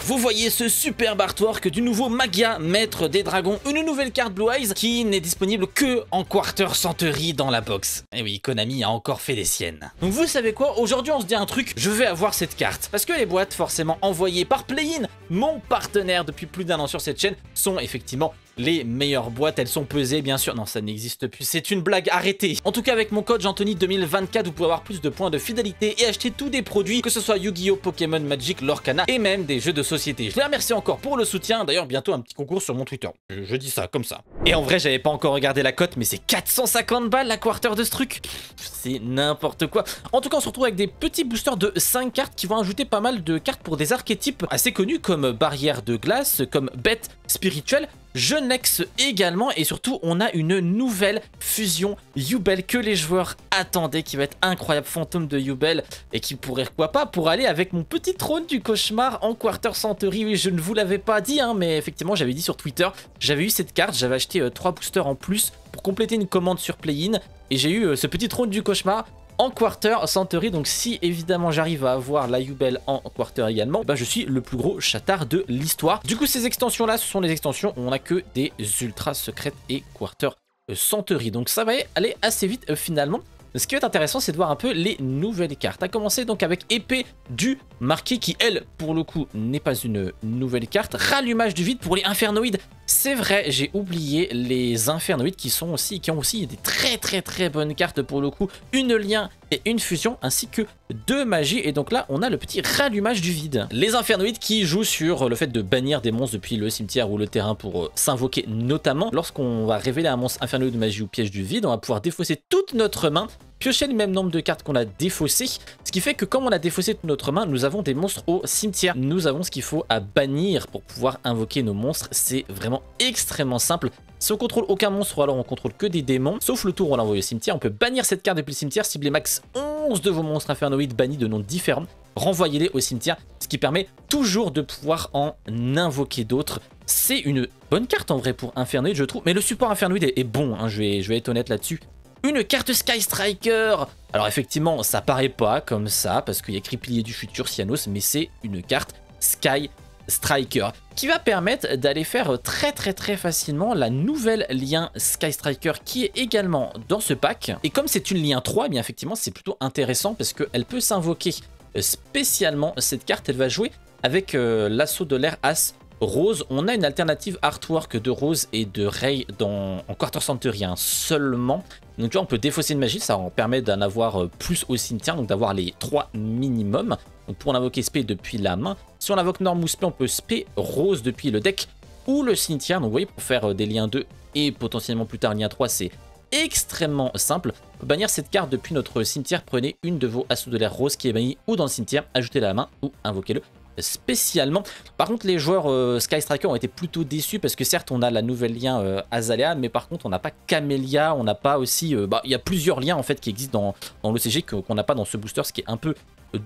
Vous voyez ce superbe artwork du nouveau Magia, maître des dragons, une nouvelle carte Blue Eyes qui n'est disponible que en Quarter Century dans la box. Et oui, Konami a encore fait des siennes. Donc vous savez quoi, aujourd'hui on se dit un truc, je vais avoir cette carte. Parce que les boîtes forcément envoyées par Play-in, mon partenaire depuis plus d'1 an sur cette chaîne, sont effectivement les meilleures boîtes. Elles sont pesées bien sûr, non ça n'existe plus, c'est une blague, arrêtez. En tout cas avec mon code Jeantony 2024, vous pouvez avoir plus de points de fidélité et acheter tous des produits, que ce soit Yu-Gi-Oh, Pokémon, Magic, Lorcana et même des jeux de société. Je les remercie encore pour le soutien, d'ailleurs bientôt un petit concours sur mon Twitter, je dis ça comme ça. Et en vrai j'avais pas encore regardé la cote, mais c'est 450 balles la quarter de ce truc, c'est n'importe quoi. En tout cas on se retrouve avec des petits boosters de 5 cartes qui vont ajouter pas mal de cartes pour des archétypes assez connus comme Barrière de Glace, comme Bête Spirituelle, Genex également, et surtout on a une nouvelle fusion Yubel que les joueurs attendaient, qui va être incroyable, fantôme de Yubel, et qui pourrait quoi pas pour aller avec mon petit trône du cauchemar en Quarter Century. Oui, je ne vous l'avais pas dit hein, mais effectivement j'avais dit sur Twitter, j'avais eu cette carte, j'avais acheté 3 boosters en plus pour compléter une commande sur Play-in, et j'ai eu ce petit trône du cauchemar en Quarter Century. Donc si évidemment j'arrive à avoir la Yubel en Quarter également, bah je suis le plus gros chatard de l'histoire. Du coup ces extensions là, ce sont les extensions où on a que des ultra secrètes et Quarter Century, donc ça va aller assez vite finalement. Ce qui va être intéressant, c'est de voir un peu les nouvelles cartes. À commencer donc avec Épée du Marquis, qui elle, pour le coup, n'est pas une nouvelle carte. Rallumage du vide pour les Infernoïdes. C'est vrai, j'ai oublié les Infernoïdes qui ont aussi des très bonnes cartes pour le coup. Une lien et une fusion, ainsi que 2 magies. Et donc là, on a le petit rallumage du vide. Les Infernoïdes qui jouent sur le fait de bannir des monstres depuis le cimetière ou le terrain pour s'invoquer notamment. Lorsqu'on va révéler un monstre Infernoïde, magie ou piège du vide, on va pouvoir défausser toute notre main, piocher le même nombre de cartes qu'on a défaussées, ce qui fait que comme on a défaussé toute notre main, nous avons des monstres au cimetière. Nous avons ce qu'il faut à bannir pour pouvoir invoquer nos monstres. C'est vraiment extrêmement simple. Si on contrôle aucun monstre, ou alors on contrôle que des démons, sauf le tour où on l'envoie au cimetière, on peut bannir cette carte depuis le cimetière, cibler max 11 de vos monstres infernoïdes bannis de noms différents, renvoyez-les au cimetière, ce qui permet toujours de pouvoir en invoquer d'autres. C'est une bonne carte en vrai pour Infernoïde je trouve, mais le support Infernoïde est bon, hein, je vais être honnête là-dessus. Une carte Sky Striker. Alors effectivement ça paraît pas comme ça parce qu'il y a écrit Pilier du futur Cyanos, mais c'est une carte Sky Striker qui va permettre d'aller faire très facilement la nouvelle lien Sky Striker qui est également dans ce pack. Et comme c'est une lien 3, eh bien effectivement c'est plutôt intéressant parce qu'elle peut s'invoquer spécialement. Cette carte elle va jouer avec l'assaut de l'air As Rose. On a une alternative artwork de Rose et de Ray en Quarter Century seulement. Donc tu vois on peut défausser une magie, ça en permet d'en avoir plus au cimetière, donc d'avoir les 3 minimum. Donc pour invoquer spé depuis la main, si on invoque Norm ou spé, on peut spé Rose depuis le deck ou le cimetière. Donc vous voyez, pour faire des liens 2 et potentiellement plus tard lien 3, c'est extrêmement simple. Pour bannir cette carte depuis notre cimetière, prenez une de vos assauts de l'air Rose qui est bannie ou dans le cimetière, ajoutez-la à la main ou invoquez-le spécialement. Par contre les joueurs Sky Striker ont été plutôt déçus parce que certes on a la nouvelle lien Azalea, mais par contre on n'a pas Camélia, on n'a pas aussi il y a plusieurs liens en fait qui existent dans l'OCG qu'on n'a pas dans ce booster, ce qui est un peu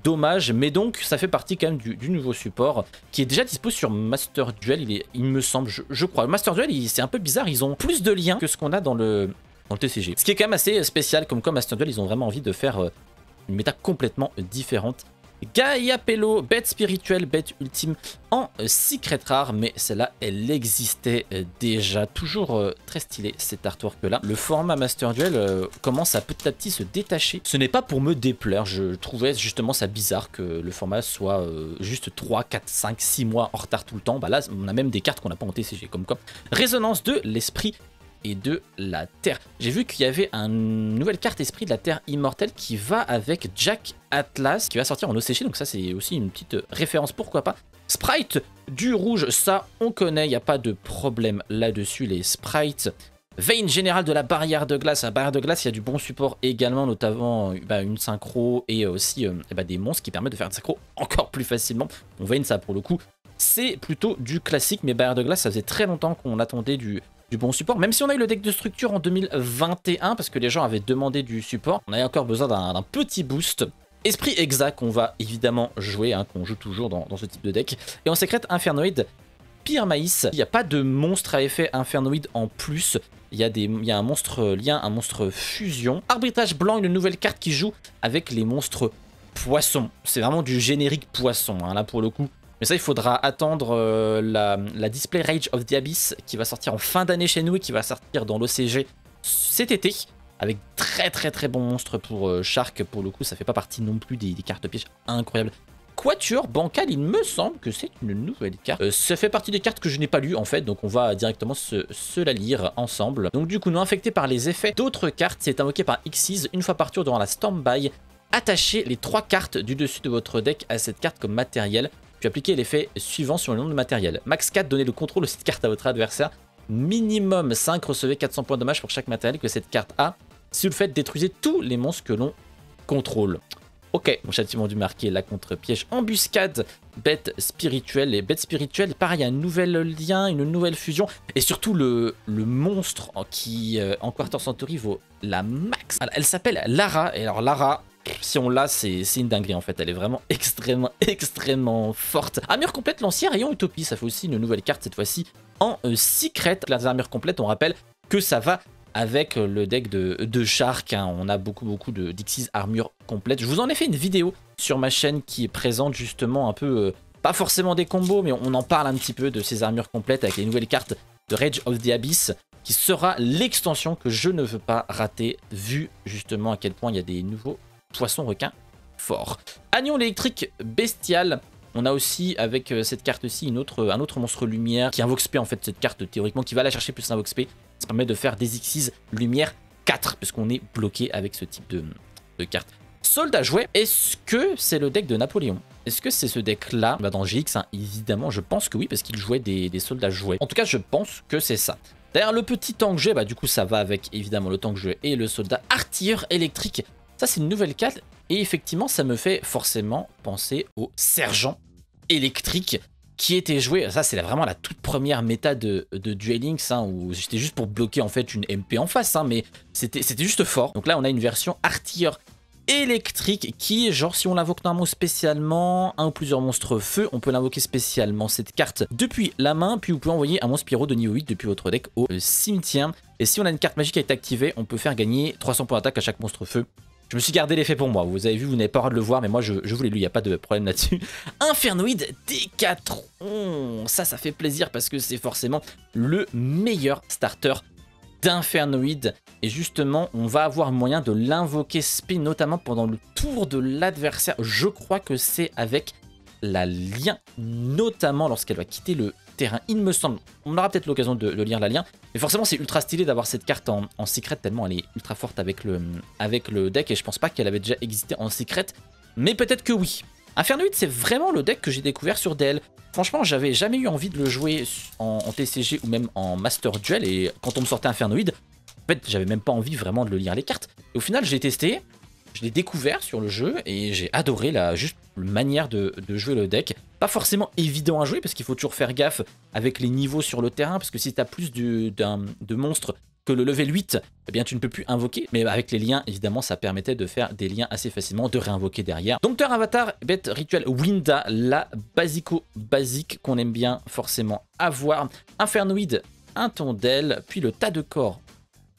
dommage, mais donc ça fait partie quand même du nouveau support qui est déjà dispo sur Master Duel, il me semble, je crois. Master Duel c'est un peu bizarre, ils ont plus de liens que ce qu'on a dans le TCG, ce qui est quand même assez spécial, comme quoi Master Duel ils ont vraiment envie de faire une méta complètement différente. Gaia Pello, bête spirituelle, bête ultime en secret rare, mais celle-là elle existait déjà, toujours très stylé cet artwork là. Le format Master Duel commence à petit se détacher. Ce n'est pas pour me déplaire, je trouvais justement ça bizarre que le format soit juste 3, 4, 5, 6 mois en retard tout le temps. Bah là on a même des cartes qu'on n'a pas en TCG, comme quoi Résonance de l'esprit et de la Terre. J'ai vu qu'il y avait une nouvelle carte Esprit de la Terre Immortelle qui va avec Jack Atlas, qui va sortir en OCG, donc ça c'est aussi une petite référence, pourquoi pas. Sprite du rouge, ça on connaît, il n'y a pas de problème là-dessus, les sprites. Veine générale de la Barrière de Glace. La Barrière de Glace, il y a du bon support également, notamment une synchro et aussi des monstres qui permettent de faire une synchro encore plus facilement. On Veine, ça pour le coup, c'est plutôt du classique, mais Barrière de Glace, ça faisait très longtemps qu'on attendait du bon support, même si on a eu le deck de structure en 2021 parce que les gens avaient demandé du support, on avait encore besoin d'un petit boost. Esprit Exact qu'on va évidemment jouer, qu'on joue toujours dans ce type de deck, et en secrète Infernoïde Pire Maïs. Il n'y a pas de monstre à effet Infernoïde en plus, il y a un monstre lien, un monstre fusion. Arbitrage blanc, une nouvelle carte qui joue avec les monstres poissons, c'est vraiment du générique poisson là pour le coup. Mais ça, il faudra attendre la Display Rage of the Abyss qui va sortir en fin d'année chez nous et qui va sortir dans l'OCG cet été. Avec très bons monstres pour Shark. Pour le coup, ça fait pas partie non plus des cartes pièges incroyables. Quatuor Bancal, il me semble que c'est une nouvelle carte. Ça fait partie des cartes que je n'ai pas lues en fait, donc on va directement se la lire ensemble. Donc du coup, non affecté par les effets d'autres cartes, c'est invoqué par Xyz une fois par tour durant la Standby. Attachez les 3 cartes du dessus de votre deck à cette carte comme matériel, puis appliquez l'effet suivant sur le nombre de matériel. Max 4, donnez le contrôle de cette carte à votre adversaire. Minimum 5, recevez 400 points de dommage pour chaque matériel que cette carte a. Si vous le faites, détruisez tous les monstres que l'on contrôle. Ok, mon châtiment du marqué, la contre-piège, embuscade, bête spirituelle. Les bêtes spirituelles, pareil, il y a un nouvel lien, une nouvelle fusion. Et surtout, le monstre qui, en Quarter Century, vaut la max. Elle s'appelle Lara. Et alors, Lara, si on l'a, c'est une dinguerie en fait. Elle est vraiment extrêmement forte. Armure complète, lancière, rayon utopie. Ça fait aussi une nouvelle carte cette fois-ci en secret. La armure complète, on rappelle que ça va avec le deck de Shark, hein. On a beaucoup de Dixie's armure complète. Je vous en ai fait une vidéo sur ma chaîne qui présente justement un peu, pas forcément des combos, mais on en parle un petit peu de ces armures complètes avec les nouvelles cartes de Rage of the Abyss, qui sera l'extension que je ne veux pas rater, vu justement à quel point il y a des nouveaux poissons requins forts. Anion électrique bestial. On a aussi avec cette carte-ci un autre monstre lumière qui invoque SP en fait, cette carte théoriquement qui va la chercher plus invoque SP. Ça permet de faire des Xyz lumière 4 parce qu'on est bloqué avec ce type de carte. Soldat jouet, est-ce que c'est le deck de Napoléon? Est-ce que c'est ce deck-là? Bah dans GX, hein, évidemment, je pense que oui parce qu'il jouait des soldats jouets. En tout cas, je pense que c'est ça. D'ailleurs, le petit tank jet, bah du coup, ça va avec évidemment le tank jet et le soldat artilleur électrique. Ça, c'est une nouvelle carte. Et effectivement, ça me fait forcément penser au sergent électrique qui était joué. Ça, c'est vraiment la toute première méta de Duel Links, hein, où c'était juste pour bloquer en fait une MP en face, hein, mais c'était juste fort. Donc là, on a une version artilleur électrique qui, genre, si on l'invoque normalement spécialement, un ou plusieurs monstres feu, on peut l'invoquer spécialement cette carte depuis la main, puis vous pouvez envoyer un monstre pyro de niveau 8 depuis votre deck au cimetière. Et si on a une carte magique qui est activée, on peut faire gagner 300 points d'attaque à chaque monstre feu. Je me suis gardé l'effet pour moi, vous avez vu, vous n'avez pas le droit de le voir, mais moi je vous l'ai lu, il n'y a pas de problème là-dessus. Infernoid Décathlon, ça fait plaisir parce que c'est forcément le meilleur starter d'Infernoid. Et justement, on va avoir moyen de l'invoquer SP, notamment pendant le tour de l'adversaire. Je crois que c'est avec la lien, notamment lorsqu'elle va quitter le terrain, il me semble. On aura peut-être l'occasion de lire la lien. Mais forcément, c'est ultra stylé d'avoir cette carte en secret, tellement elle est ultra forte avec le deck. Et je pense pas qu'elle avait déjà existé en secret, mais peut-être que oui. Infernoid, c'est vraiment le deck que j'ai découvert sur DL. Franchement, j'avais jamais eu envie de le jouer en TCG ou même en Master Duel. Et quand on me sortait Infernoid, en fait, j'avais même pas envie vraiment de le lire les cartes. Et au final, j'ai testé, je l'ai découvert sur le jeu et j'ai adoré la manière de jouer le deck. Pas forcément évident à jouer parce qu'il faut toujours faire gaffe avec les niveaux sur le terrain, parce que si tu as plus de monstres que le level 8, eh bien tu ne peux plus invoquer. Mais avec les liens, évidemment, ça permettait de faire des liens assez facilement, de réinvoquer derrière. Dompteur Avatar, bête rituel Winda, la basique qu'on aime bien forcément avoir. Infernoid, un tondel, puis le tas de corps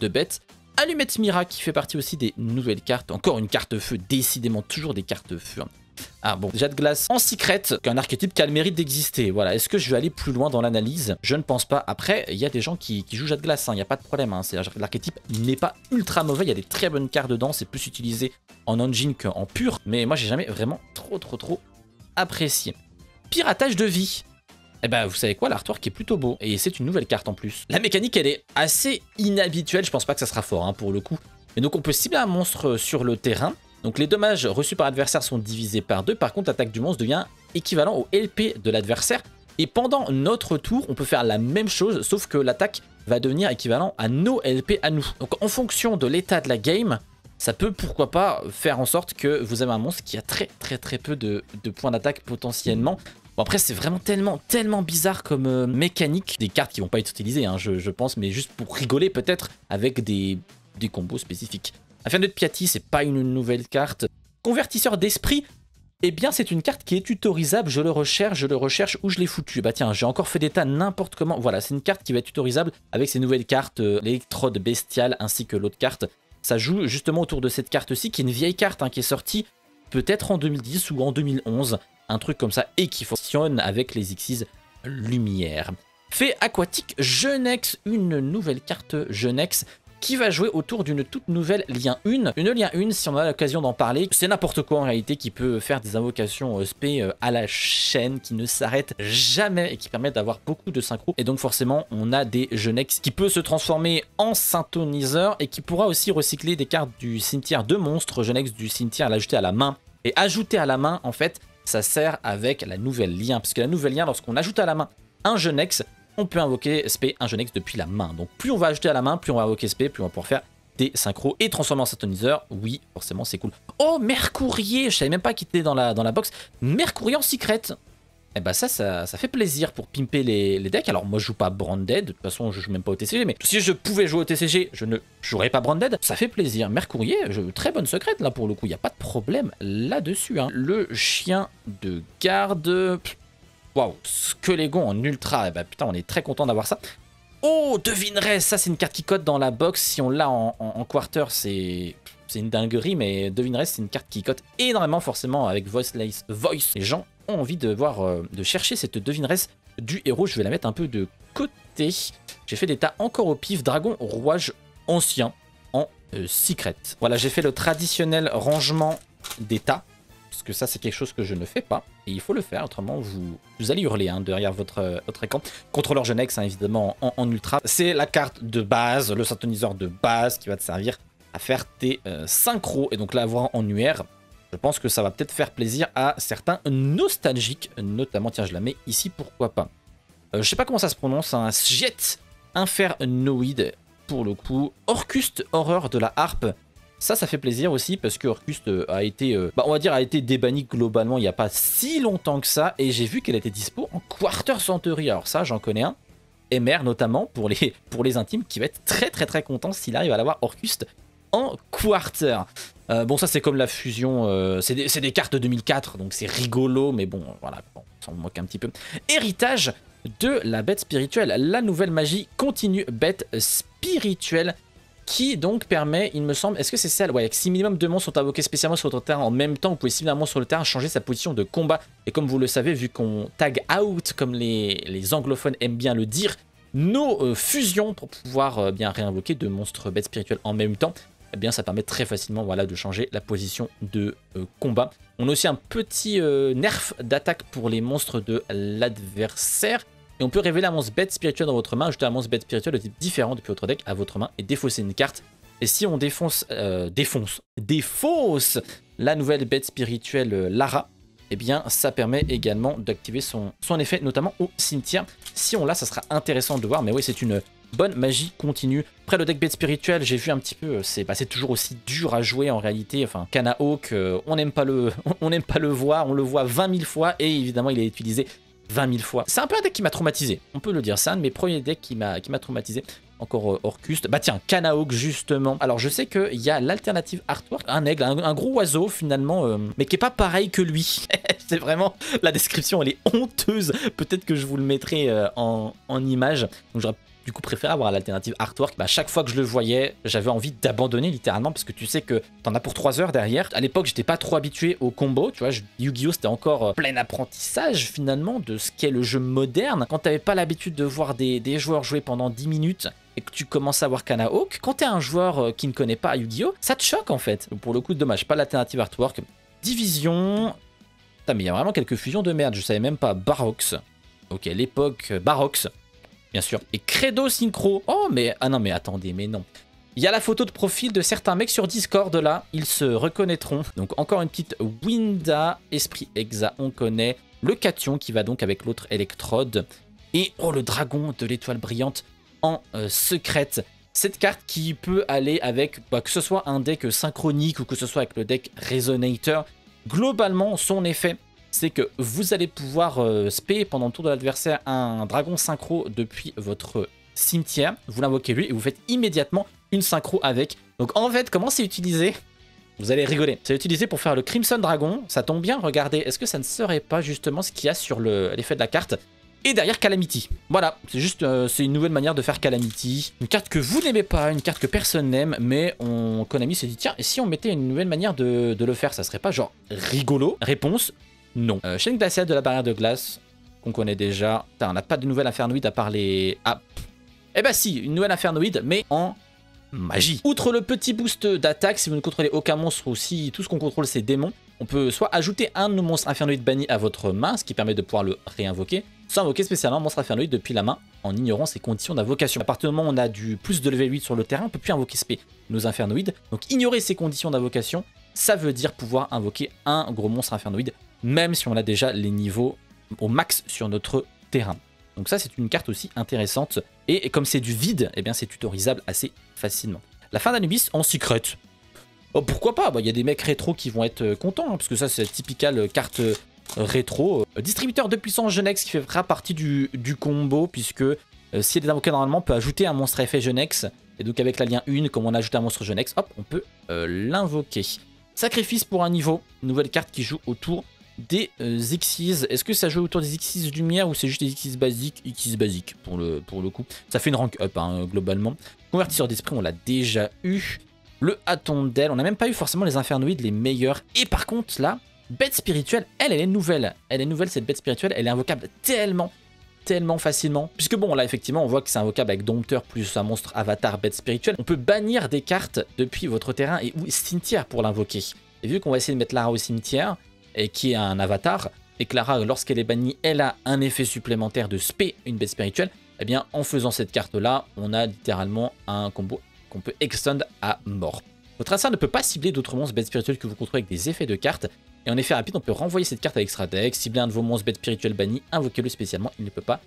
de bêtes. Allumette Mira qui fait partie aussi des nouvelles cartes. Encore une carte feu, décidément toujours des cartes feu. Ah bon, Jade Glace en secret, qu'un archétype qui a le mérite d'exister. Voilà, est-ce que je vais aller plus loin dans l'analyse? Je ne pense pas. Après, il y a des gens qui jouent Jade Glace, il n'y a pas de problème. Hein. L'archétype n'est pas ultra mauvais, il y a des très bonnes cartes dedans, c'est plus utilisé en engine qu'en pur. Mais moi, j'ai jamais vraiment trop apprécié. Piratage de vie. Eh ben, vous savez quoi, l'artwork est plutôt beau, et c'est une nouvelle carte en plus. La mécanique, elle est assez inhabituelle, je pense pas que ça sera fort, hein, pour le coup. Mais donc, on peut cibler un monstre sur le terrain. Donc, les dommages reçus par l'adversaire sont divisés par 2. Par contre, l'attaque du monstre devient équivalent au LP de l'adversaire. Et pendant notre tour, on peut faire la même chose, sauf que l'attaque va devenir équivalent à nos LP à nous. Donc, en fonction de l'état de la game, ça peut, pourquoi pas, faire en sorte que vous avez un monstre qui a très peu de points d'attaque potentiellement. Bon, après, c'est vraiment tellement bizarre comme mécanique. Des cartes qui vont pas être utilisées, hein, je pense, mais juste pour rigoler peut-être avec des combos spécifiques. Infernoid Piatti, c'est pas une nouvelle carte. Convertisseur d'esprit, eh bien, c'est une carte qui est tutorisable. Je le recherche, où je l'ai foutu. Bah tiens, j'ai encore fait des tas n'importe comment. Voilà, c'est une carte qui va être tutorisable avec ces nouvelles cartes, l'électrode bestiale ainsi que l'autre carte. Ça joue justement autour de cette carte-ci, qui est une vieille carte, hein, qui est sortie peut-être en 2010 ou en 2011. un truc comme ça, et qui fonctionne avec les Xyz lumière. Fait aquatique, Genex, une nouvelle carte Genex qui va jouer autour d'une toute nouvelle lien 1. Une lien 1, si on a l'occasion d'en parler, c'est n'importe quoi en réalité qui peut faire des invocations spé à la chaîne qui ne s'arrête jamais et qui permet d'avoir beaucoup de synchro. Et donc forcément, on a des Genex qui peut se transformer en synthoniseur et qui pourra aussi recycler des cartes du cimetière de monstres Genex du cimetière à l'ajouter à la main. Et ajouter à la main, en fait, ça sert avec la nouvelle lien. Parce que la nouvelle lien, lorsqu'on ajoute à la main un Genex, on peut invoquer SP un Genex depuis la main. Donc plus on va ajouter à la main, plus on va invoquer SP, plus on va pouvoir faire des synchros et transformer en synthoniseur. Oui, forcément, c'est cool. Oh, Mercourier, je savais même pas qu'il était dans la box. Mercourier en secret. Eh ben ça fait plaisir pour pimper les decks. Alors moi je joue pas Branded, de toute façon je joue même pas au TCG, mais si je pouvais jouer au TCG, je ne jouerais pas Branded. Ça fait plaisir. Mercourier, très bonne secrète là pour le coup, il n'y a pas de problème là-dessus. Hein. Le chien de garde... Waouh, Skelégon en ultra, eh ben, putain, on est très content d'avoir ça. Oh, Devineresse, ça c'est une carte qui cote dans la box. Si on l'a en quarter, c'est une dinguerie, mais Devineresse, c'est une carte qui cote énormément, forcément, avec Voiceless Voice. Les gens ont envie de chercher cette Devineresse du héros. Je vais la mettre un peu de côté. J'ai fait des tas encore au pif. Dragon Rouage ancien en secret. Voilà, j'ai fait le traditionnel rangement des tas. Parce que ça, c'est quelque chose que je ne fais pas. Et il faut le faire, autrement, vous allez hurler hein, derrière votre écran. Contrôleur Genex, hein, évidemment, en ultra. C'est la carte de base, le synthoniseur de base qui va te servir à faire tes synchros. Et donc, l'avoir en UR, je pense que ça va peut-être faire plaisir à certains nostalgiques. Notamment, tiens, je la mets ici, pourquoi pas. Je sais pas comment ça se prononce, un Jet Infernoid, pour le coup. Orcuste Horreur de la Harpe. Ça fait plaisir aussi parce que Orcuste a été, on va dire, a été débanni globalement il n'y a pas si longtemps que ça. Et j'ai vu qu'elle était dispo en Quarter Century. Alors ça, j'en connais un. MR notamment pour les intimes qui va être très content s'il arrive à l'avoir Orcuste en Quarter. Bon, ça c'est comme la fusion, c'est des cartes 2004 donc c'est rigolo. Mais bon, voilà, on s'en moque un petit peu. Héritage de la bête spirituelle. La nouvelle magie continue bête spirituelle. Qui donc permet, il me semble, est-ce que c'est celle, ouais, que si minimum 2 monstres sont invoqués spécialement sur votre terrain en même temps, vous pouvez similairement sur le terrain changer sa position de combat. Et comme vous le savez, vu qu'on tag out, comme les anglophones aiment bien le dire, nos fusions pour pouvoir bien réinvoquer 2 monstres bêtes spirituelles en même temps, eh bien ça permet très facilement voilà, de changer la position de combat. On a aussi un petit nerf d'attaque pour les monstres de l'adversaire. Et on peut révéler un monstre bête spirituel dans votre main, ajouter un monstre bête spirituel de type différent depuis votre deck à votre main et défausser une carte. Et si on défausse la nouvelle bête spirituelle Lara, eh bien ça permet également d'activer son effet, notamment au cimetière. Si on l'a, ça sera intéressant de voir, mais oui, c'est une bonne magie continue. Après le deck bête spirituel, j'ai vu un petit peu, c'est toujours aussi dur à jouer en réalité. Enfin, Canaok, on n'aime pas le voir, on le voit 20 000 fois et évidemment il est utilisé 20 000 fois. C'est un peu un deck qui m'a traumatisé, on peut le dire, c'est un de mes premiers decks qui m'a traumatisé. Encore Orcuste, bah tiens, Canaok justement. Alors je sais qu'il y a l'alternative artwork, un aigle, un gros oiseau finalement, mais qui est pas pareil que lui. C'est vraiment, la description elle est honteuse, peut-être que je vous le mettrai en image. Donc j'aurais du coup préféré avoir l'alternative artwork. Bah, chaque fois que je le voyais, j'avais envie d'abandonner littéralement parce que tu sais que t'en as pour 3 heures derrière. À l'époque, j'étais pas trop habitué au combo, tu vois, Yu-Gi-Oh c'était encore plein apprentissage finalement de ce qu'est le jeu moderne. Quand t'avais pas l'habitude de voir des joueurs jouer pendant 10 minutes et que tu commences à voir Canaok, quand t'es un joueur qui ne connaît pas Yu-Gi-Oh, ça te choque en fait. Donc, pour le coup, dommage, pas l'alternative artwork. Division... Putain, mais il y a vraiment quelques fusions de merde, je savais même pas. Barox. Ok, l'époque Barox. Bien sûr. Et Credo Synchro. Oh, mais... Ah non, mais attendez, mais non. Il y a la photo de profil de certains mecs sur Discord, là. Ils se reconnaîtront. Donc, encore une petite Winda. Esprit Exa, on connaît. Le Cation, qui va donc avec l'autre électrode. Et, oh, le dragon de l'étoile brillante en secrète. Cette carte qui peut aller avec, que ce soit un deck synchronique ou que ce soit avec le deck Resonator. Globalement, son effet... c'est que vous allez pouvoir spé pendant le tour de l'adversaire un dragon synchro depuis votre cimetière. Vous l'invoquez lui et vous faites immédiatement une synchro avec. Donc en fait, comment c'est utilisé? Vous allez rigoler. C'est utilisé pour faire le Crimson Dragon. Ça tombe bien, regardez. Est-ce que ça ne serait pas justement ce qu'il y a sur l'effet de la carte? Et derrière Calamity. Voilà, c'est juste c'est une nouvelle manière de faire Calamity. Une carte que vous n'aimez pas, une carte que personne n'aime, mais Konami s'est dit tiens, et si on mettait une nouvelle manière de le faire, ça serait pas genre rigolo? Réponse, Non. Chaîne glaciale de la barrière de glace, qu'on connaît déjà. Putain, on n'a pas de nouvelle infernoïde à part les... Ah, eh bah si, une nouvelle infernoïde, mais en magie. Outre le petit boost d'attaque, si vous ne contrôlez aucun monstre ou si tout ce qu'on contrôle c'est démons, on peut soit ajouter un de nos monstres infernoïdes bannis à votre main, ce qui permet de pouvoir le réinvoquer, soit invoquer spécialement un monstre infernoïde depuis la main en ignorant ses conditions d'invocation. À partir du moment où on a du plus de level 8 sur le terrain, on peut plus invoquer spé nos infernoïdes. Donc ignorer ces conditions d'invocation, ça veut dire pouvoir invoquer un gros monstre infernoïde, même si on a déjà les niveaux au max sur notre terrain. Donc ça c'est une carte aussi intéressante, et comme c'est du vide, eh bien c'est tutorisable assez facilement. La fin d'Anubis en secret. Oh, pourquoi pas, y a des mecs rétro qui vont être contents, hein, parce que ça c'est la typical carte rétro. Distributeur de puissance Genex qui fera partie du combo, puisque si elle est invoquée normalement, on peut ajouter un monstre effet Genex, et donc avec la lien 1, comme on ajoute un monstre Genex, hop, on peut l'invoquer. Sacrifice pour un niveau, nouvelle carte qui joue autour des Xyz. Est-ce que ça joue autour des Xyz lumière ou c'est juste des Xyz basiques? Xyz basiques pour le coup. Ça fait une rank up hein, globalement. Convertisseur d'esprit, on l'a déjà eu. Le Attondel, on n'a même pas eu forcément les infernoïdes les meilleurs. Et par contre là, bête spirituelle, elle est nouvelle. Elle est nouvelle cette bête spirituelle, elle est invocable tellement facilement. Puisque bon là effectivement on voit que c'est invocable avec Dompteur plus un monstre avatar bête spirituelle. On peut bannir des cartes depuis votre terrain et ou cimetière pour l'invoquer. Et vu qu'on va essayer de mettre Lara au cimetière, et qui est un avatar, et que Lara, lorsqu'elle est bannie, elle a un effet supplémentaire de spé, une bête spirituelle, eh bien en faisant cette carte-là, on a littéralement un combo qu'on peut extend à mort. Votre adversaire ne peut pas cibler d'autres monstres bêtes spirituelles que vous contrôlez avec des effets de cartes, et en effet rapide, on peut renvoyer cette carte avec extra deck, cibler un de vos monstres bêtes spirituelles bannis, invoquez-le spécialement, il ne peut pas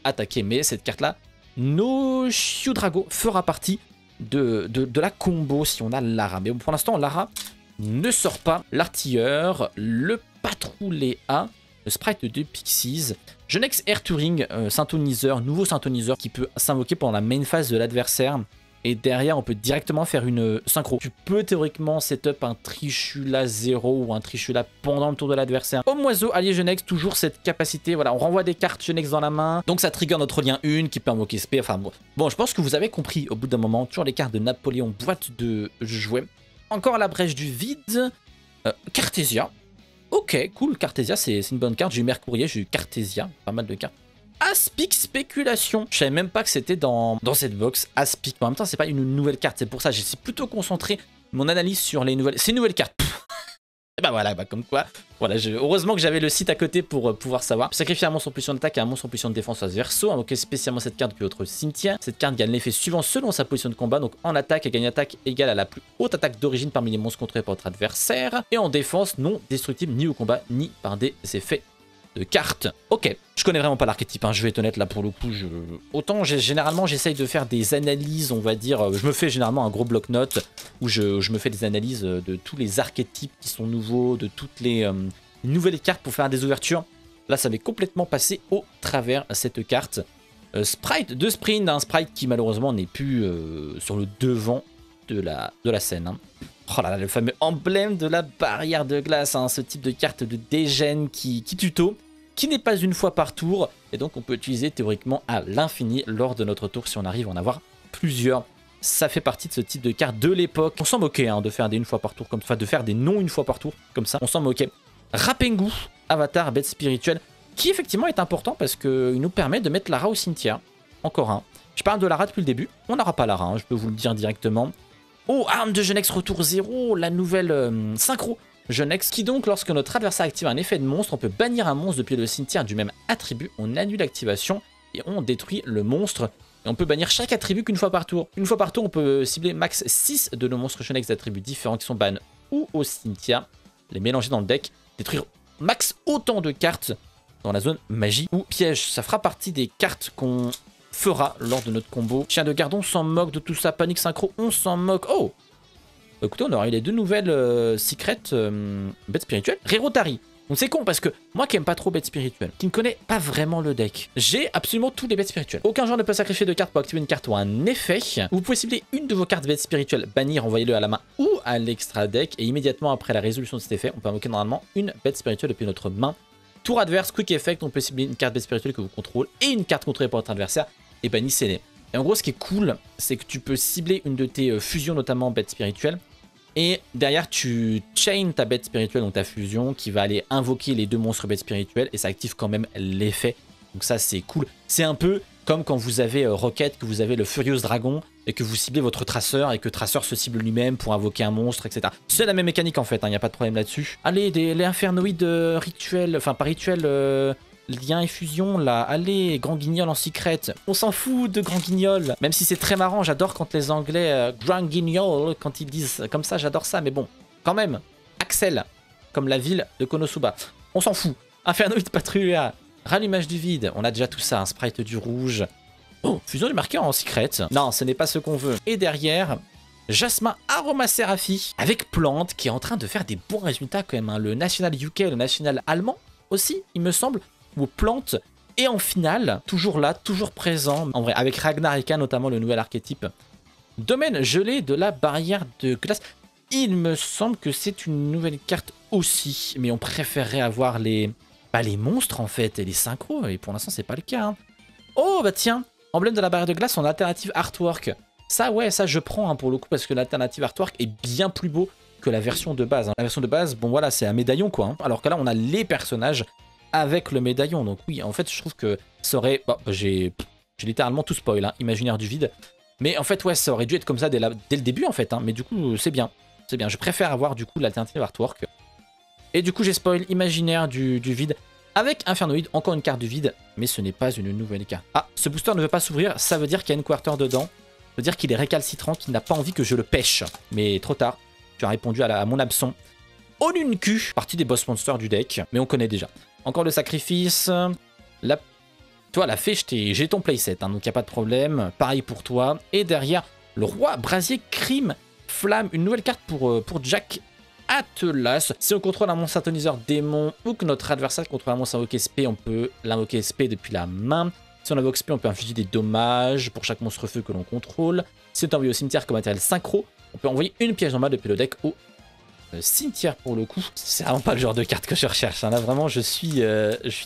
attaquer. Mais cette carte-là, No Drago fera partie de la combo si on a Lara. Mais pour l'instant, Lara ne sort pas. L'artilleur, le Patrouléa, le sprite de Pixies, Genex Air Touring, synthoniseur, nouveau synthoniseur qui peut s'invoquer pendant la main phase de l'adversaire. Et derrière, on peut directement faire une synchro. Tu peux théoriquement setup un Trishula 0 ou un Trishula pendant le tour de l'adversaire. Homme oiseau, allié Genex, toujours cette capacité. Voilà, on renvoie des cartes Genex dans la main. Donc ça trigger notre lien 1 qui peut invoquer SP. Enfin bon, je pense que vous avez compris au bout d'un moment. Toujours les cartes de Napoléon, boîte de jouets. Encore la brèche du vide. Cartesia. Ok, cool, Cartesia, c'est une bonne carte. J'ai eu Mercourier, j'ai eu Cartesia, pas mal de cartes. Aspic Spéculation. Je savais même pas que c'était dans cette box. Aspic, mais en même temps, c'est pas une nouvelle carte. C'est pour ça, j'ai plutôt concentré mon analyse sur les nouvelles. C'est une nouvelle carte. Et bah voilà, comme quoi. Voilà, heureusement que j'avais le site à côté pour pouvoir savoir. Sacrifier un monstre en position d'attaque et un monstre en position de défense face verso. Invoquer spécialement cette carte depuis votre cimetière. Cette carte gagne l'effet suivant selon sa position de combat. Donc en attaque, elle gagne attaque égale à la plus haute attaque d'origine parmi les monstres contrôlés par votre adversaire. Et en défense, non destructible ni au combat, ni par des effets de cartes. Ok, je connais vraiment pas l'archétype, hein, je vais être honnête là pour le coup. Autant généralement j'essaye de faire des analyses, on va dire, je me fais généralement un gros bloc-notes où je me fais des analyses de tous les archétypes qui sont nouveaux, de toutes les nouvelles cartes pour faire des ouvertures. Là ça m'est complètement passé au travers cette carte. Sprite de Sprint, un sprite qui malheureusement n'est plus sur le devant de la scène. Hein. Oh là là, le fameux emblème de la barrière de glace, hein, ce type de carte de dégène qui tuto, qui n'est pas une fois par tour, et donc on peut utiliser théoriquement à l'infini lors de notre tour si on arrive à en avoir plusieurs. Ça fait partie de ce type de carte de l'époque. On s'en moquait hein, de faire des une fois par tour, comme ça, de faire des non une fois par tour, comme ça, on s'en moquait. Rapengu, avatar, bête spirituelle, qui effectivement est important parce qu'il nous permet de mettre Lara au cimetière. Encore un. Je parle de Lara depuis le début, on n'aura pas Lara, hein, je peux vous le dire directement. Oh, arme de Genex retour 0, la nouvelle synchro Genex, qui donc, lorsque notre adversaire active un effet de monstre, on peut bannir un monstre depuis le cimetière du même attribut, on annule l'activation et on détruit le monstre. Et on peut bannir chaque attribut qu'une fois par tour. Une fois par tour, on peut cibler max 6 de nos monstres Genex d'attributs différents qui sont ban ou au cimetière, les mélanger dans le deck, détruire max autant de cartes dans la zone magie ou piège. Ça fera partie des cartes qu'on fera lors de notre combo. Chien de garde, on s'en moque de tout ça. Panique synchro, on s'en moque. Oh, écoutez, on aura eu les deux nouvelles secrets bêtes spirituelles. Rerotari. Donc c'est con parce que moi qui aime pas trop bêtes spirituelles, qui ne connais pas vraiment le deck, j'ai absolument tous les bêtes spirituelles. Aucun joueur ne peut sacrifier de carte pour activer une carte ou un effet. Vous pouvez cibler une de vos cartes bêtes spirituelles, bannir, envoyez-le à la main ou à l'extra deck. Et immédiatement après la résolution de cet effet, on peut invoquer normalement une bête spirituelle depuis notre main. Tour adverse, quick effect, on peut cibler une carte bête spirituelle que vous contrôlez et une carte contrôlée par votre adversaire et bannissez-les. Et en gros, ce qui est cool, c'est que tu peux cibler une de tes fusions, notamment bêtes spirituelles, Et derrière, tu chain ta bête spirituelle, donc ta fusion, qui va aller invoquer les 2 monstres bêtes spirituelles. Et ça active quand même l'effet. Donc ça, c'est cool. C'est un peu comme quand vous avez Rocket, que vous avez le Furious Dragon, et que vous ciblez votre traceur, et que traceur se cible lui-même pour invoquer un monstre, etc. C'est la même mécanique en fait, il n'y a pas de problème là-dessus. Allez, les infernoïdes rituels, enfin pas rituels... Lien et fusion là, allez, Grand Guignol en secret. On s'en fout de Grand Guignol. Même si c'est très marrant, j'adore quand les Anglais, Grand Guignol, quand ils disent comme ça, j'adore ça. Mais bon, quand même, Axel, comme la ville de Konosuba. On s'en fout. Infernoïde Patrouilla, rallumage du vide, on a déjà tout ça, un sprite du rouge. Oh, fusion du marqueur en secret. Non, ce n'est pas ce qu'on veut. Et derrière... Jasmin Aromaseraphy avec Plante qui est en train de faire des bons résultats quand même. Hein. Le national UK, le national allemand aussi, il me semble. Ou Plante. Et en finale, toujours là, toujours présent, en vrai, avec Ragnarika, notamment le nouvel archétype. Domaine gelé de la barrière de glace. Il me semble que c'est une nouvelle carte aussi, mais on préférerait avoir les monstres en fait, et les synchros, et pour l'instant c'est pas le cas. Hein. Oh bah tiens, emblème de la barrière de glace en alternative artwork. Ça ouais, ça je prends hein, pour le coup, parce que l'alternative artwork est bien plus beau que la version de base. Hein. La version de base, bon voilà, c'est un médaillon quoi, hein. Alors que là on a les personnages avec le médaillon. Donc oui, en fait, je trouve que ça aurait... Bon, j'ai littéralement tout spoil, hein, imaginaire du vide. Mais en fait, ouais, ça aurait dû être comme ça dès le début, en fait. Hein, mais du coup, c'est bien. C'est bien. Je préfère avoir, du coup, l'alternative artwork. Et du coup, j'ai spoil imaginaire du vide avec Infernoïde. Encore une carte du vide, mais ce n'est pas une nouvelle carte. Ah, ce booster ne veut pas s'ouvrir. Ça veut dire qu'il y a une quarter dedans. Ça veut dire qu'il est récalcitrant, qu'il n'a pas envie que je le pêche. Mais trop tard. Tu as répondu à mon absent. Onunku, partie des boss monsters du deck, mais on connaît déjà. Encore le sacrifice. Toi, la fée, j'ai ton playset, hein, donc il n'y a pas de problème. Pareil pour toi. Et derrière, le roi brasier crime flamme. Une nouvelle carte pour Jack Atlas. Si on contrôle un monstre atoniseur démon ou que notre adversaire contrôle un monstre invoqué SP, on peut l'invoquer SP depuis la main. Si on invoque SP, on peut infliger des dommages pour chaque monstre feu que l'on contrôle. Si on est envoyé au cimetière comme matériel synchro, on peut envoyer une pièce normale depuis le deck au cimetière pour le coup. C'est vraiment pas le genre de carte que je recherche. Hein. Là vraiment je suis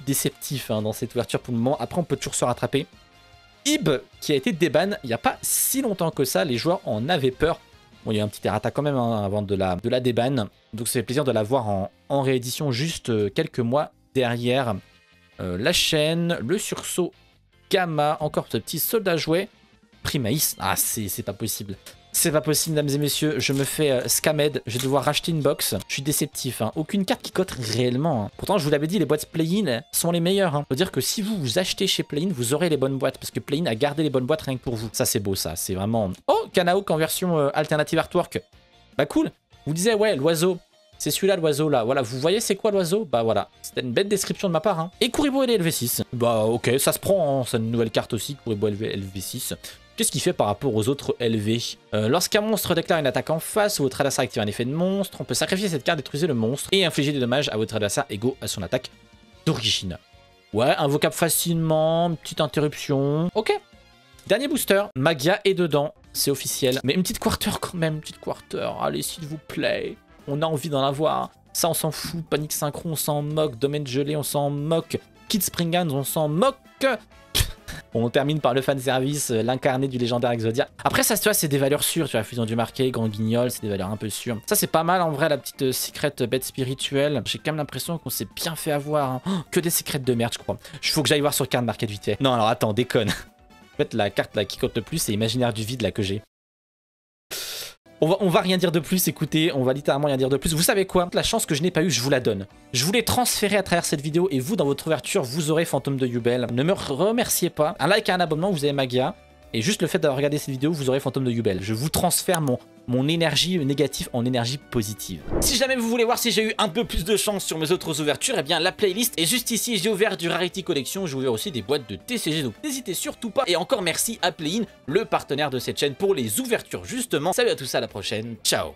déceptif hein, dans cette ouverture pour le moment. Après on peut toujours se rattraper. Ib qui a été déban il n'y a pas si longtemps que ça. Les joueurs en avaient peur. Bon il y a un petit errata quand même hein, avant de la déban. Donc ça fait plaisir de la voir en réédition juste quelques mois derrière. La chaîne, le sursaut Gamma, encore ce petit soldat jouet. Primaïs, ah c'est pas possible. C'est pas possible, mesdames et messieurs, je me fais scammed, je vais devoir racheter une box. Je suis déceptif, hein. Aucune carte qui cote réellement. Hein. Pourtant, je vous l'avais dit, les boîtes play-in sont les meilleures. Hein. Faut dire que si vous achetez chez play-in, vous aurez les bonnes boîtes, parce que play-in a gardé les bonnes boîtes rien que pour vous. Ça, c'est beau, ça, c'est vraiment... Oh, Kanaok en version alternative artwork. Bah cool. Vous disiez, ouais, l'oiseau. C'est celui-là, l'oiseau, là. Voilà, vous voyez, c'est quoi l'oiseau? Bah voilà, c'était une bête description de ma part. Hein. Et Kuribo LV6. Bah ok, ça se prend, hein. C'est une nouvelle carte aussi, Kuribo LV6. Qu'est-ce qu'il fait par rapport aux autres LV? Lorsqu'un monstre déclare une attaque en face, votre adversaire active un effet de monstre, on peut sacrifier cette carte, détruire le monstre et infliger des dommages à votre adversaire égaux à son attaque d'origine. Ouais, invocable facilement, petite interruption. Ok. Dernier booster, Magia est dedans, c'est officiel. Mais une petite quarter quand même, une petite quarter. Allez, s'il vous plaît. On a envie d'en avoir. Ça, on s'en fout. Panique synchro, on s'en moque. Domaine gelé, on s'en moque. Kid Springans, on s'en moque. On termine par le fanservice, l'incarné du légendaire Exodia. Après ça, tu vois, c'est des valeurs sûres. Tu vois, Fusion du Marqué, Grand Guignol, c'est des valeurs un peu sûres. Ça, c'est pas mal en vrai, la petite secret bête spirituelle. J'ai quand même l'impression qu'on s'est bien fait avoir. Hein. Oh, que des secrets de merde, je crois. Il faut que j'aille voir sur Card Market vite fait. Non, alors attends, déconne. En fait, la carte là qui cote le plus, c'est Imaginaire du vide là que j'ai. On va rien dire de plus, écoutez, on va littéralement rien dire de plus. Vous savez quoi? La chance que je n'ai pas eue, je vous la donne. Je vous l'ai transférée à travers cette vidéo et vous, dans votre ouverture, vous aurez Fantôme de Yubel. Ne me remerciez pas. Un like et un abonnement, vous avez Magia. Et juste le fait d'avoir regardé cette vidéo, vous aurez Fantôme de Yubel. Je vous transfère mon énergie négative en énergie positive. Si jamais vous voulez voir si j'ai eu un peu plus de chance sur mes autres ouvertures, eh bien la playlist est juste ici. J'ai ouvert du Rarity Collection, j'ai ouvert aussi des boîtes de TCG, donc n'hésitez surtout pas. Et encore merci à Play-in, le partenaire de cette chaîne, pour les ouvertures justement. Salut à tous, à la prochaine, ciao.